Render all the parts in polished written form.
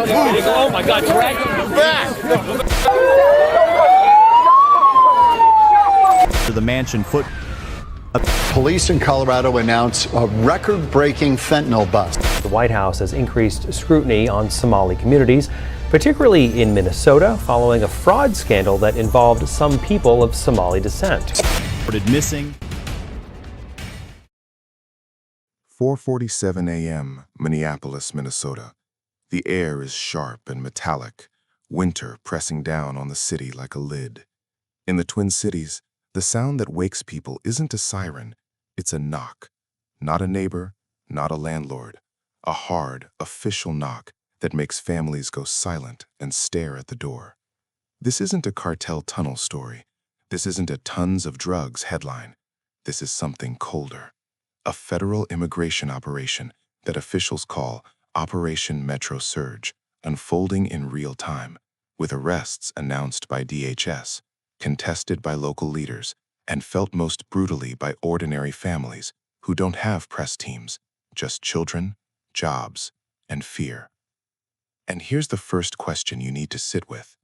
Oh my God, drag him back! To the mansion foot. Police in Colorado announce a record-breaking fentanyl bust. The White House has increased scrutiny on Somali communities, particularly in Minnesota, following a fraud scandal that involved some people of Somali descent. Reported missing. 4:47 a.m., Minneapolis, Minnesota. The air is sharp and metallic, winter pressing down on the city like a lid. In the Twin Cities, the sound that wakes people isn't a siren, it's a knock. Not a neighbor, not a landlord. A hard, official knock that makes families go silent and stare at the door. This isn't a cartel tunnel story. This isn't a tons of drugs headline. This is something colder. A federal immigration operation that officials call Operation Metro Surge, unfolding in real time, with arrests announced by DHS, contested by local leaders, and felt most brutally by ordinary families who don't have press teams, just children, jobs, and fear. And here's the first question you need to sit with.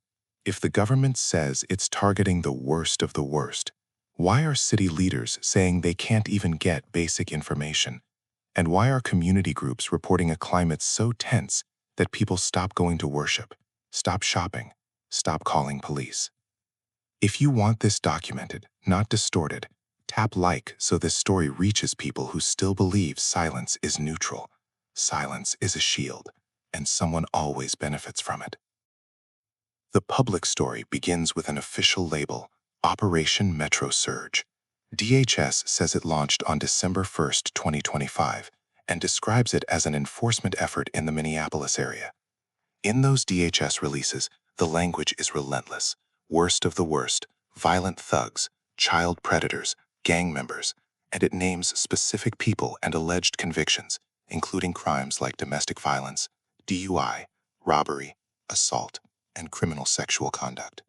If the government says it's targeting the worst of the worst, why are city leaders saying they can't even get basic information? And why are community groups reporting a climate so tense that people stop going to worship, stop shopping, stop calling police? If you want this documented, not distorted, tap like so this story reaches people who still believe silence is neutral. Silence is a shield, and someone always benefits from it. The public story begins with an official label, Operation Metro Surge. DHS says it launched on December 1, 2025, and describes it as an enforcement effort in the Minneapolis area. In those DHS releases, the language is relentless. Worst of the worst, violent thugs, child predators, gang members, and it names specific people and alleged convictions, including crimes like domestic violence, DUI, robbery, assault, and criminal sexual conduct.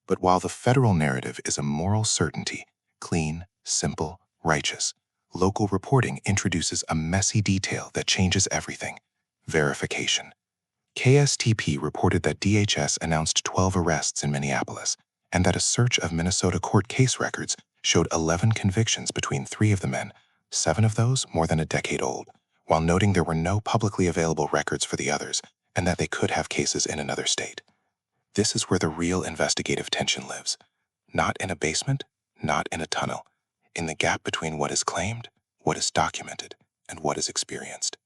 But while the federal narrative is a moral certainty, clean, simple, righteous, local reporting introduces a messy detail that changes everything: verification. KSTP reported that DHS announced 12 arrests in Minneapolis, and that a search of Minnesota court case records showed 11 convictions between 3 of the men, 7 of those more than a decade old, while noting there were no publicly available records for the others and that they could have cases in another state. This is where the real investigative tension lives. Not in a basement, not in a tunnel, in the gap between what is claimed, what is documented, and what is experienced.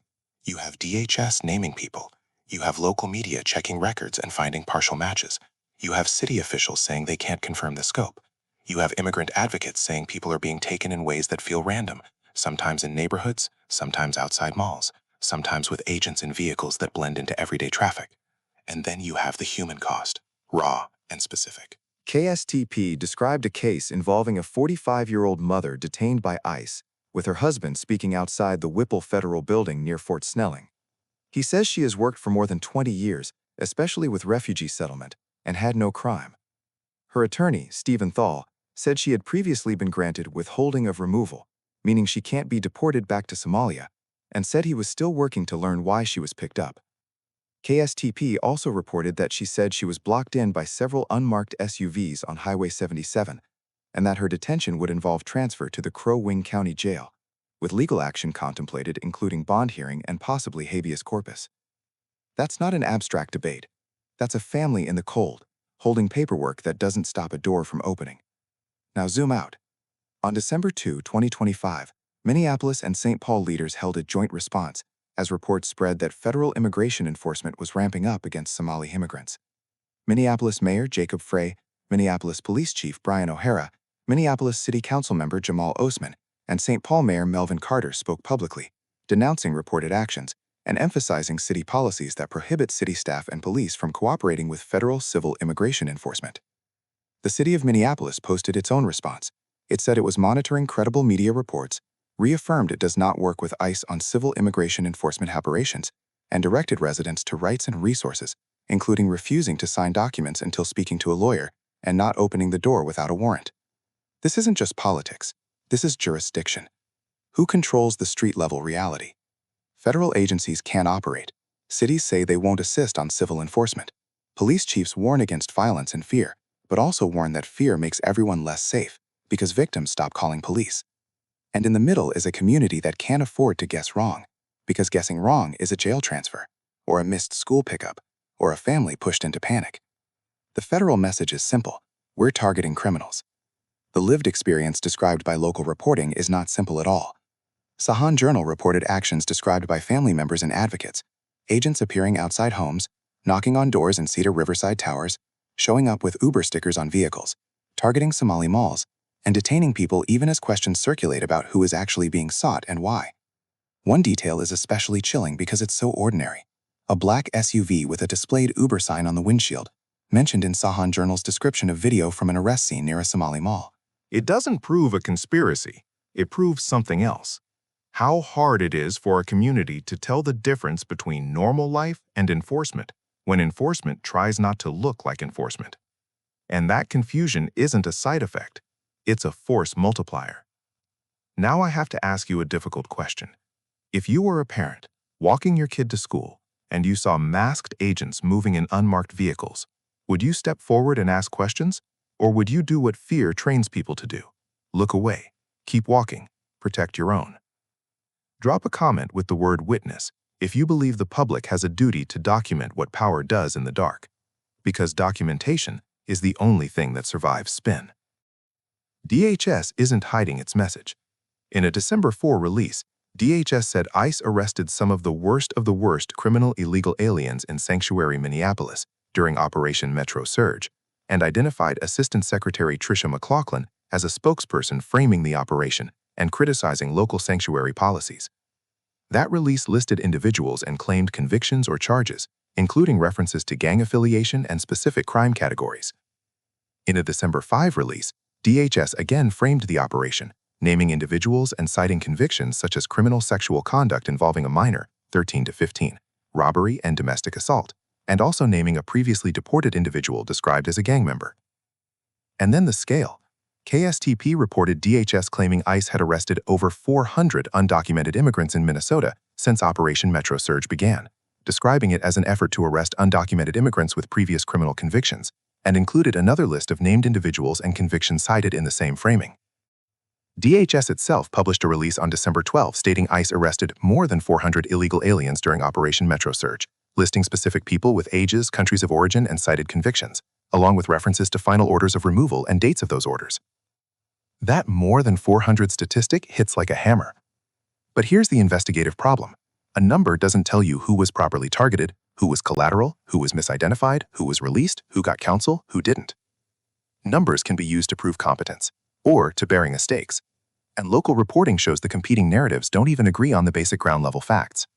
You have DHS naming people. You have local media checking records and finding partial matches. You have city officials saying they can't confirm the scope. You have immigrant advocates saying people are being taken in ways that feel random, sometimes in neighborhoods, sometimes outside malls, sometimes with agents in vehicles that blend into everyday traffic. And then you have the human cost, raw and specific. KSTP described a case involving a 45-year-old mother detained by ICE, with her husband speaking outside the Whipple Federal Building near Fort Snelling. He says she has worked for more than 20 years, especially with refugee settlement, and had no crime. Her attorney, Stephen Thal, said she had previously been granted withholding of removal, meaning she can't be deported back to Somalia, and said he was still working to learn why she was picked up. KSTP also reported that she said she was blocked in by several unmarked SUVs on Highway 77, and that her detention would involve transfer to the Crow Wing County Jail, with legal action contemplated including bond hearing and possibly habeas corpus. That's not an abstract debate. That's a family in the cold, holding paperwork that doesn't stop a door from opening. Now zoom out. On December 2, 2025, Minneapolis and St. Paul leaders held a joint response as reports spread that federal immigration enforcement was ramping up against Somali immigrants. Minneapolis Mayor Jacob Frey, Minneapolis Police Chief Brian O'Hara, Minneapolis City Council Member Jamal Osman, and St. Paul Mayor Melvin Carter spoke publicly, denouncing reported actions and emphasizing city policies that prohibit city staff and police from cooperating with federal civil immigration enforcement. The city of Minneapolis posted its own response. It said it was monitoring credible media reports, reaffirmed it does not work with ICE on civil immigration enforcement operations, and directed residents to rights and resources, including refusing to sign documents until speaking to a lawyer and not opening the door without a warrant. This isn't just politics. This is jurisdiction. Who controls the street-level reality? Federal agencies can't operate. Cities say they won't assist on civil enforcement. Police chiefs warn against violence and fear, but also warn that fear makes everyone less safe because victims stop calling police. And in the middle is a community that can't afford to guess wrong, because guessing wrong is a jail transfer, or a missed school pickup, or a family pushed into panic. The federal message is simple: we're targeting criminals. The lived experience described by local reporting is not simple at all. Sahan Journal reported actions described by family members and advocates: agents appearing outside homes, knocking on doors in Cedar Riverside towers, showing up with Uber stickers on vehicles, targeting Somali malls, and detaining people even as questions circulate about who is actually being sought and why. One detail is especially chilling because it's so ordinary: a black SUV with a displayed Uber sign on the windshield, mentioned in Sahan Journal's description of video from an arrest scene near a Somali mall. It doesn't prove a conspiracy. It proves something else: how hard it is for a community to tell the difference between normal life and enforcement when enforcement tries not to look like enforcement. And that confusion isn't a side effect. It's a force multiplier. Now I have to ask you a difficult question. If you were a parent walking your kid to school and you saw masked agents moving in unmarked vehicles, would you step forward and ask questions? Or would you do what fear trains people to do? Look away, keep walking, protect your own. Drop a comment with the word witness if you believe the public has a duty to document what power does in the dark, because documentation is the only thing that survives spin. DHS isn't hiding its message. In a December 4 release, DHS said ICE arrested some of the worst criminal illegal aliens in sanctuary Minneapolis during Operation Metro Surge, and identified Assistant Secretary Tricia McLaughlin as a spokesperson framing the operation and criticizing local sanctuary policies. That release listed individuals and claimed convictions or charges, including references to gang affiliation and specific crime categories. In a December 5 release, DHS again framed the operation, naming individuals and citing convictions such as criminal sexual conduct involving a minor, 13 to 15, robbery and domestic assault, and also naming a previously deported individual described as a gang member. And then the scale. KSTP reported DHS claiming ICE had arrested over 400 undocumented immigrants in Minnesota since Operation Metro Surge began, describing it as an effort to arrest undocumented immigrants with previous criminal convictions, and included another list of named individuals and convictions cited in the same framing. DHS itself published a release on December 12 stating ICE arrested more than 400 illegal aliens during Operation Metro Surge, listing specific people with ages, countries of origin, and cited convictions, along with references to final orders of removal and dates of those orders. That more than 400 statistic hits like a hammer. But here's the investigative problem. A number doesn't tell you who was properly targeted, who was collateral, who was misidentified, who was released, who got counsel, who didn't. Numbers can be used to prove competence, or to bearing a stakes. And local reporting shows the competing narratives don't even agree on the basic ground-level facts.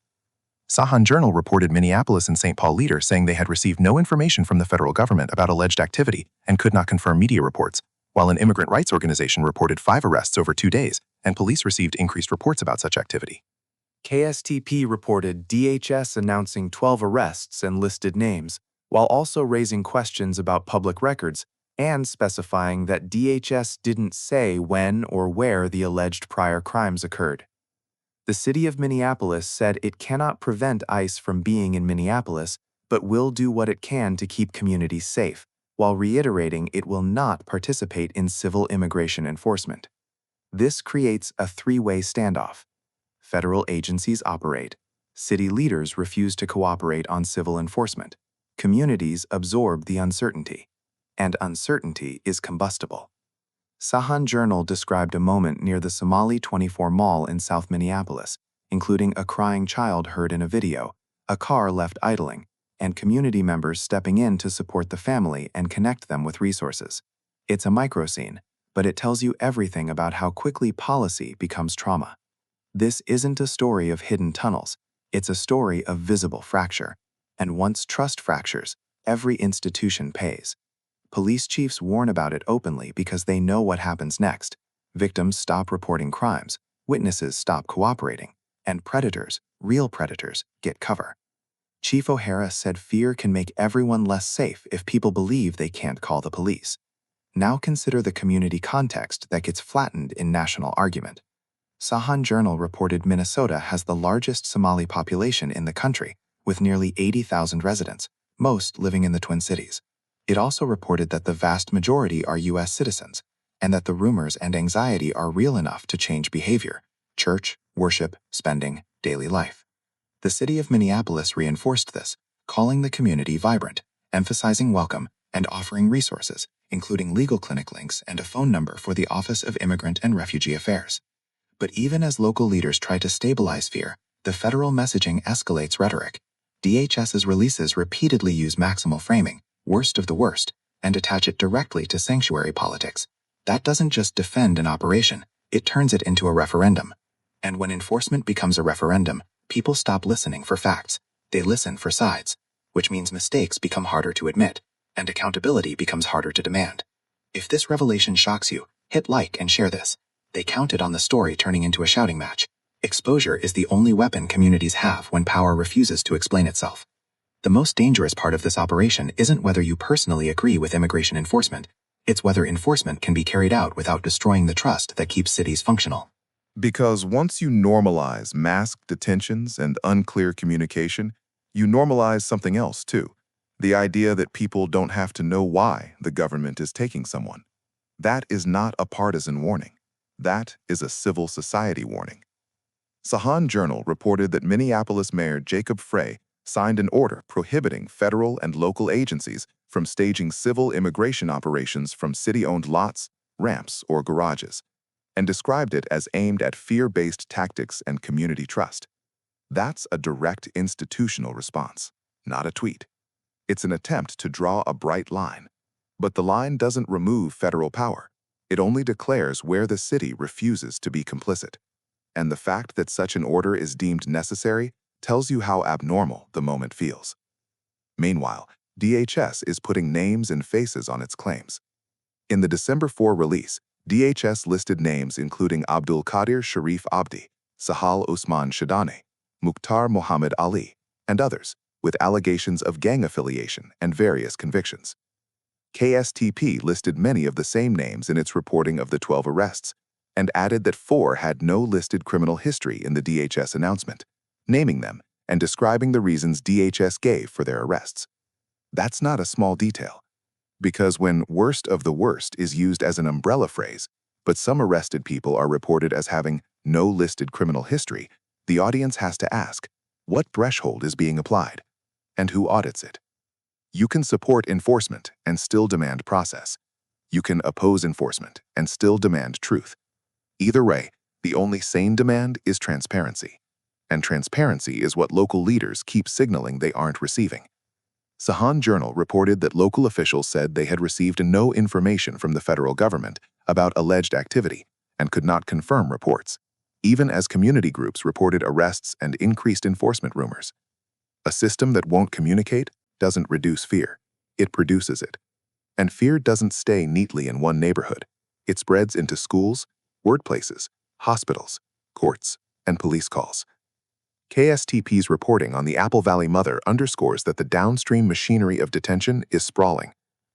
Sahan Journal reported Minneapolis and St. Paul leaders saying they had received no information from the federal government about alleged activity and could not confirm media reports, while an immigrant rights organization reported 5 arrests over 2 days, and police received increased reports about such activity. KSTP reported DHS announcing 12 arrests and listed names, while also raising questions about public records and specifying that DHS didn't say when or where the alleged prior crimes occurred. The city of Minneapolis said it cannot prevent ICE from being in Minneapolis, but will do what it can to keep communities safe, while reiterating it will not participate in civil immigration enforcement. This creates a three-way standoff. Federal agencies operate. City leaders refuse to cooperate on civil enforcement. Communities absorb the uncertainty. And uncertainty is combustible. Sahan Journal described a moment near the Somali 24 Mall in South Minneapolis, including a crying child heard in a video, a car left idling, and community members stepping in to support the family and connect them with resources. It's a microscene, but it tells you everything about how quickly policy becomes trauma. This isn't a story of hidden tunnels, it's a story of visible fracture. And once trust fractures, every institution pays. Police chiefs warn about it openly because they know what happens next. Victims stop reporting crimes, witnesses stop cooperating, and predators, real predators, get cover. Chief O'Hara said fear can make everyone less safe if people believe they can't call the police. Now consider the community context that gets flattened in national argument. Sahan Journal reported Minnesota has the largest Somali population in the country, with nearly 80,000 residents, most living in the Twin Cities. It also reported that the vast majority are U.S. citizens, and that the rumors and anxiety are real enough to change behavior: church, worship, spending, daily life. The city of Minneapolis reinforced this, calling the community vibrant, emphasizing welcome, and offering resources, including legal clinic links and a phone number for the Office of Immigrant and Refugee Affairs. But even as local leaders try to stabilize fear, the federal messaging escalates rhetoric. DHS's releases repeatedly use maximal framing, worst of the worst, and attach it directly to sanctuary politics. That doesn't just defend an operation, it turns it into a referendum. And when enforcement becomes a referendum, people stop listening for facts. They listen for sides, which means mistakes become harder to admit, and accountability becomes harder to demand. If this revelation shocks you, hit like and share this. They counted on the story turning into a shouting match. Exposure is the only weapon communities have when power refuses to explain itself. The most dangerous part of this operation isn't whether you personally agree with immigration enforcement, it's whether enforcement can be carried out without destroying the trust that keeps cities functional. Because once you normalize masked detentions and unclear communication, you normalize something else too. The idea that people don't have to know why the government is taking someone. That is not a partisan warning. That is a civil society warning. Sahan Journal reported that Minneapolis Mayor Jacob Frey signed an order prohibiting federal and local agencies from staging civil immigration operations from city-owned lots, ramps, or garages, and described it as aimed at fear-based tactics and community trust. That's a direct institutional response, not a tweet. It's an attempt to draw a bright line. But the line doesn't remove federal power. It only declares where the city refuses to be complicit. And the fact that such an order is deemed necessary tells you how abnormal the moment feels. Meanwhile, DHS is putting names and faces on its claims. In the December 4 release, DHS listed names including Abdul Qadir Sharif Abdi, Sahal Usman Shadane, Mukhtar Mohammed Ali, and others, with allegations of gang affiliation and various convictions. KSTP listed many of the same names in its reporting of the 12 arrests, and added that 4 had no listed criminal history in the DHS announcement, naming them and describing the reasons DHS gave for their arrests. That's not a small detail, because when worst of the worst is used as an umbrella phrase, but some arrested people are reported as having no listed criminal history, the audience has to ask, what threshold is being applied, and who audits it? You can support enforcement and still demand process. You can oppose enforcement and still demand truth. Either way, the only sane demand is transparency. And transparency is what local leaders keep signaling they aren't receiving. Sahan Journal reported that local officials said they had received no information from the federal government about alleged activity and could not confirm reports, even as community groups reported arrests and increased enforcement rumors. A system that won't communicate doesn't reduce fear, it produces it. And fear doesn't stay neatly in one neighborhood. It spreads into schools, workplaces, hospitals, courts, and police calls. KSTP's reporting on the Apple Valley Mother underscores that the downstream machinery of detention is sprawling.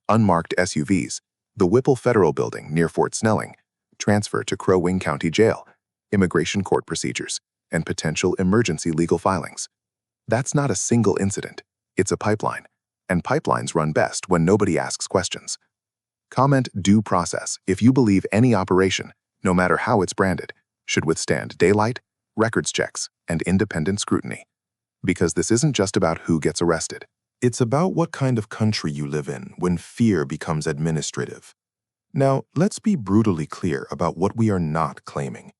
Unmarked SUVs, the Whipple Federal Building near Fort Snelling, transfer to Crow Wing County Jail, immigration court procedures, and potential emergency legal filings. That's not a single incident, it's a pipeline, and pipelines run best when nobody asks questions. Comment due process if you believe any operation, no matter how it's branded, should withstand daylight, records checks, and independent scrutiny. Because this isn't just about who gets arrested. It's about what kind of country you live in when fear becomes administrative. Now, let's be brutally clear about what we are not claiming.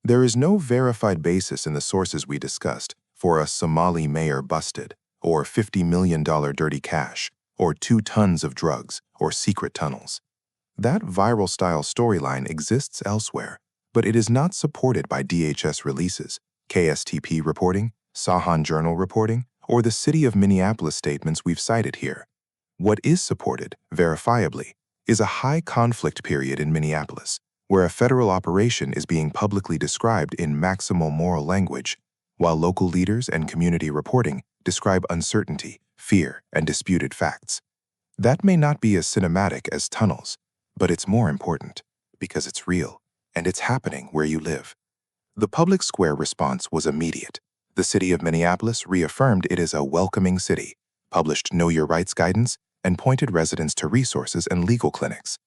There is no verified basis in the sources we discussed for a Somali mayor busted, or $50 million dirty cash, or 2 tons of drugs, or secret tunnels. That viral-style storyline exists elsewhere, but it is not supported by DHS releases, KSTP reporting, Sahan Journal reporting, or the City of Minneapolis statements we've cited here. What is supported, verifiably, is a high conflict period in Minneapolis, where a federal operation is being publicly described in maximal moral language, while local leaders and community reporting describe uncertainty, fear, and disputed facts. That may not be as cinematic as tunnels, but it's more important, because it's real, and it's happening where you live. The public square response was immediate. The city of Minneapolis reaffirmed it is a welcoming city, published Know Your Rights guidance, and pointed residents to resources and legal clinics.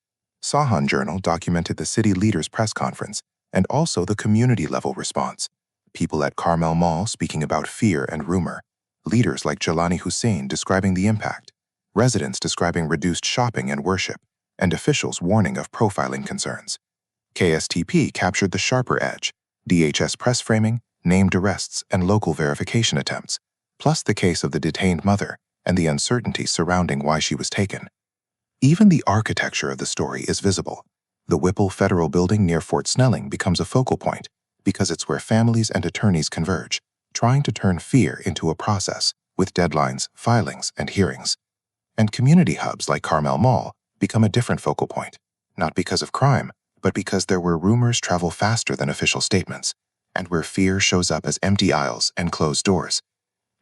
Sahan Journal documented the city leaders' press conference and also the community-level response. People at Carmel Mall speaking about fear and rumor, leaders like Jelani Hussein describing the impact, residents describing reduced shopping and worship, and officials warning of profiling concerns. KSTP captured the sharper edge, DHS press framing, named arrests, and local verification attempts, plus the case of the detained mother and the uncertainty surrounding why she was taken. Even the architecture of the story is visible. The Whipple Federal Building near Fort Snelling becomes a focal point because it's where families and attorneys converge, trying to turn fear into a process with deadlines, filings, and hearings. And community hubs like Carmel Mall become a different focal point, not because of crime, but because there were rumors travel faster than official statements, and where fear shows up as empty aisles and closed doors.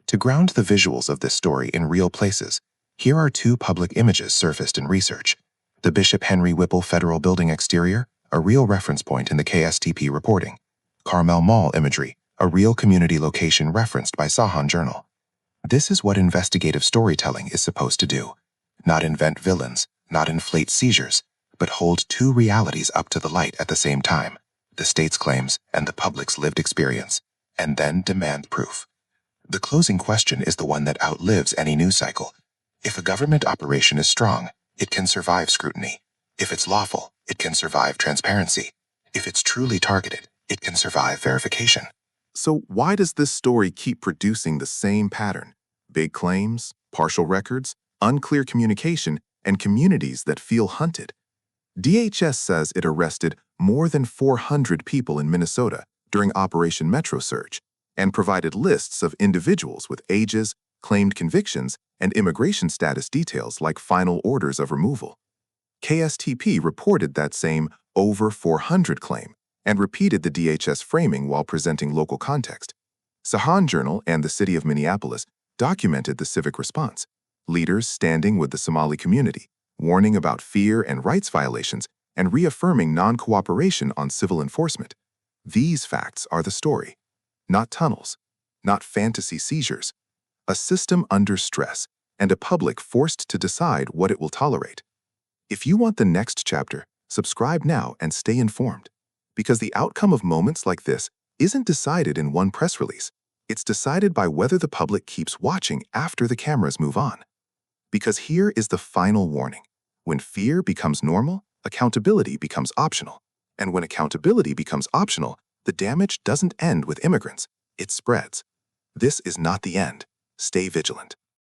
To ground the visuals of this story in real places, here are two public images surfaced in research. The Bishop Henry Whipple Federal Building exterior, a real reference point in the KSTP reporting. Carmel Mall imagery, a real community location referenced by Sahan Journal. This is what investigative storytelling is supposed to do. Not invent villains, not inflate seizures, but hold two realities up to the light at the same time, the state's claims and the public's lived experience, and then demand proof. The closing question is the one that outlives any news cycle. If a government operation is strong, it can survive scrutiny. If it's lawful, it can survive transparency. If it's truly targeted, it can survive verification. So why does this story keep producing the same pattern? Big claims, partial records, unclear communication, and communities that feel hunted. DHS says it arrested more than 400 people in Minnesota during Operation Metro Surge and provided lists of individuals with ages, claimed convictions, and immigration status details like final orders of removal. KSTP reported that same over 400 claim and repeated the DHS framing while presenting local context. Sahan Journal and the city of Minneapolis documented the civic response, leaders standing with the Somali community, warning about fear and rights violations, and reaffirming non-cooperation on civil enforcement. These facts are the story. Not tunnels, not fantasy seizures, a system under stress, and a public forced to decide what it will tolerate. If you want the next chapter, subscribe now and stay informed. Because the outcome of moments like this isn't decided in one press release. It's decided by whether the public keeps watching after the cameras move on. Because here is the final warning. When fear becomes normal, accountability becomes optional. And when accountability becomes optional, the damage doesn't end with immigrants. It spreads. This is not the end. Stay vigilant.